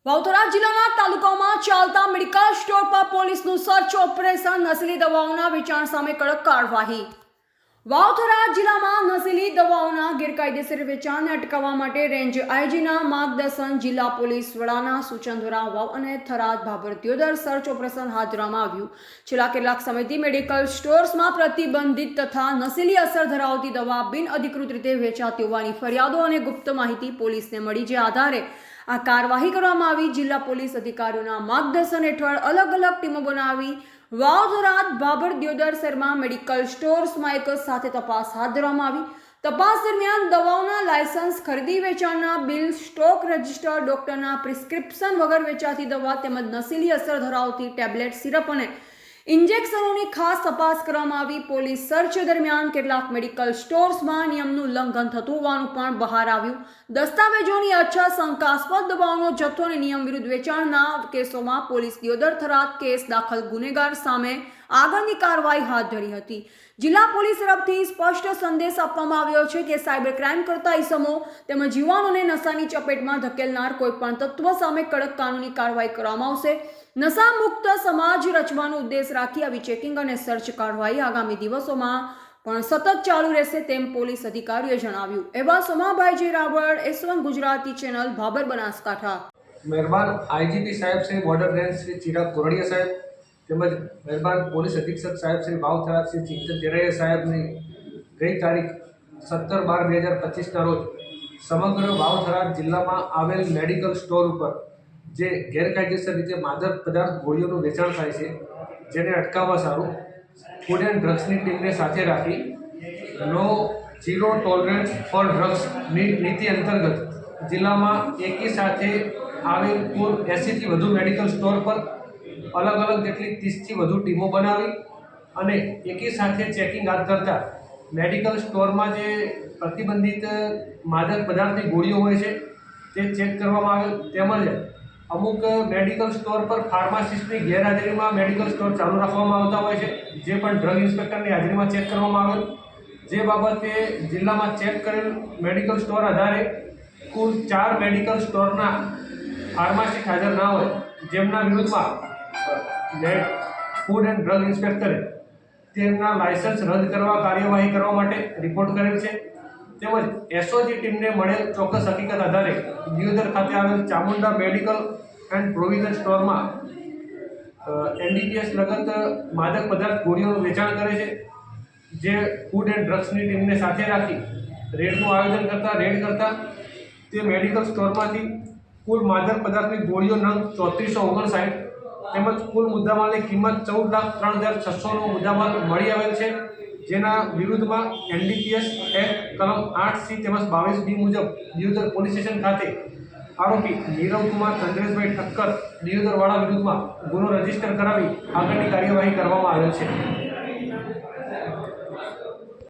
વાવથરા જિલ્લાના તાલુકામાં ચાલતા મેડિકલ સ્ટોર પર પોલીસનું સર્ચ ઓપરેશન નશીલી દવાઓના વેચાણ સામે કડક કાર્યવાહી। વાવથરા જિલ્લામાં નશીલી દવાઓના ગેરકાયદેસર વેચાણને અટકાવવા માટે રેન્જ આઈજીના માર્ગદર્શન જિલ્લા પોલીસ વડાના સૂચન દ્વારા વાવ અને થરાદ ભાભર દિયોદર સર્ચ ઓપરેશન હાથ ધરવામાં આવ્યું। છેલ્લા કેટલાક સમયથી મેડિકલ સ્ટોર્સમાં પ્રતિબંધિત તથા નશીલી અસર ધરાવતી દવા બિનઅધિકૃત રીતે વેચાતી હોવાની ફરિયાદો અને ગુપ્ત માહિતી પોલીસને મળી, જે આધારે આ કાર્યવાહી કરવામાં આવી। જિલ્લા પોલીસ અધિકારીઓના માર્ગદર્શન હેઠળ અલગ અલગ ટીમો બનાવી વાવ થરાદ ભાભર દિયોદર શહેરમાં મેડિકલ સ્ટોર્સમાં એક સાથે તપાસ હાથ ધરવામાં આવી। તપાસ દરમિયાન દવાઓના લાયસન્સ, ખરીદી વેચાણના બિલ, સ્ટોક રજિસ્ટર, ડોક્ટરના પ્રિસ્ક્રિપ્શન વગર વેચાતી દવા તેમજ નશીલી અસર ધરાવતી ટેબ્લેટ, સિરપ અને ઇન્જેક્શનોની ખાસ તપાસ કરવામાં આવી। પોલીસ સર્ચ દરમિયાન કેટલાક મેડિકલ સ્ટોર્સમાં નિયમનું ઉલ્લંઘન થતું હોવાનું પણ બહાર આવ્યું। દસ્તાવેજોની અછત, શંકાસ્પદ દવાઓનો જથ્થો અને નિયમ વિરુદ્ધ વેચાણના કેસોમાં પોલીસ દિયોદર થરાદ કેસ દાખલ ગુનેગાર સામે આગળની કાર્યવાહી હાથ ધરી હતી। જિલ્લા પોલીસ તરફથી સ્પષ્ટ સંદેશ આપવામાં આવ્યો છે કે સાયબર ક્રાઇમ કરતા ઇસમો તેમજ યુવાનોને નશાની ચપેટમાં ધકેલનાર કોઈપણ તત્વ સામે કડક કાનૂની કાર્યવાહી કરવામાં આવશે। નશા મુક્ત સમાજ રચવાનો ઉદ્દેશ રાખી આવી ચેકિંગ અને સર્ચ કાર્યવાહી આગામી દિવસોમાં પણ સતત ચાલુ રહેશે તેમ પોલીસ અધિકારીઓએ જણાવ્યું। એવા Somabhai J Raval, S1 Gujarati channel, Bhabhar, Banaskantha. મહેરબાન આઈજીપી સાહેબ શ્રી બોર્ડર રેન્જ શ્રી ચિરાગ કોરડિયા સાહેબ તેમજ મહેરબાન પોલીસ અધિક્ષક સાહેબ શ્રી વાવ થરાદ શ્રી ચિંતન દેરાયા સાહેબની ગઈ તારીખ 17/12/2025ના રોજ સમગ્ર વાવ થરાદ જિલ્લામાં આવેલ મેડિકલ સ્ટોર ઉપર જે ગેરકાયદેસર રીતે માદક પદાર્થ ગોળીઓનું વેચાણ થાય છે, જેને અટકાવવા સારું ફૂડ એન્ડ ડ્રગ્સની ટીમને સાથે રાખી ઝીરો ટોલરન્સ ફોર ડ્રગ્સની નીતિ અંતર્ગત જિલ્લામાં એકી સાથે આવેલ કુલ 80થી વધુ મેડિકલ સ્ટોર પર અલગ અલગ જેટલી 30થી વધુ ટીમો બનાવી અને એકી સાથે ચેકિંગ હાથ ધરતા મેડિકલ સ્ટોરમાં જે પ્રતિબંધિત માદક પદાર્થની ગોળીઓ હોય છે તે ચેક કરવામાં આવેલ, તેમજ અમુક મેડિકલ સ્ટોર પર ફાર્માસિસ્ટની ગેરહાજરીમાં મેડિકલ સ્ટોર ચાલુ રાખવામાં આવતા હોય છે, જે પણ ડ્રગ ઇન્સ્પેક્ટરની હાજરીમાં ચેક કરવામાં આવેલ। જે બાબતે જિલ્લામાં ચેક કરેલ મેડિકલ સ્ટોર આધારે કુલ 4 મેડિકલ સ્ટોરના ફાર્માસિસ્ટ હાજર ના હોય, જેમના વિરુદ્ધમાં ફૂડ એન્ડ ડ્રગ ઇન્સ્પેક્ટરે તેમના લાયસન્સ રદ કરવા કાર્યવાહી કરવા માટે રિપોર્ટ કરેલ છે। તેમજ એસઓજી ટીમને મળેલ ચોક્કસ હકીકત આધારે દિયોદર ખાતે આવેલ ચામુંડા મેડિકલ એન્ડ પ્રોવિઝન સ્ટોરમાં NDPS લગત માદક પદાર્થ ગોળીઓનું વેચાણ કરે છે, જે ફૂડ એન્ડ ડ્રગ્સની ટીમને સાથે રાખી રેડનું આયોજન કરતા તે મેડિકલ સ્ટોરમાંથી કુલ માદક પદાર્થની ગોળીઓ નંગ 3459 તેમજ કુલ મુદ્દામાલની કિંમત 14,03,600નો મુદ્દામાલ મળી આવેલ છે, જેના વિરુદ્ધમાં NDPS એક્ટ કલમ 8C તેમજ 22B મુજબ દિયોદર પોલીસ સ્ટેશન ખાતે આરોપી નીરવ કુમાર ચંદ્રેશભાઈ ઠક્કર દિયોદરવાળા વિરુદ્ધમાં ગુનો રજીસ્ટર કરાવી આગળની કાર્યવાહી કરવામાં આવેલ છે।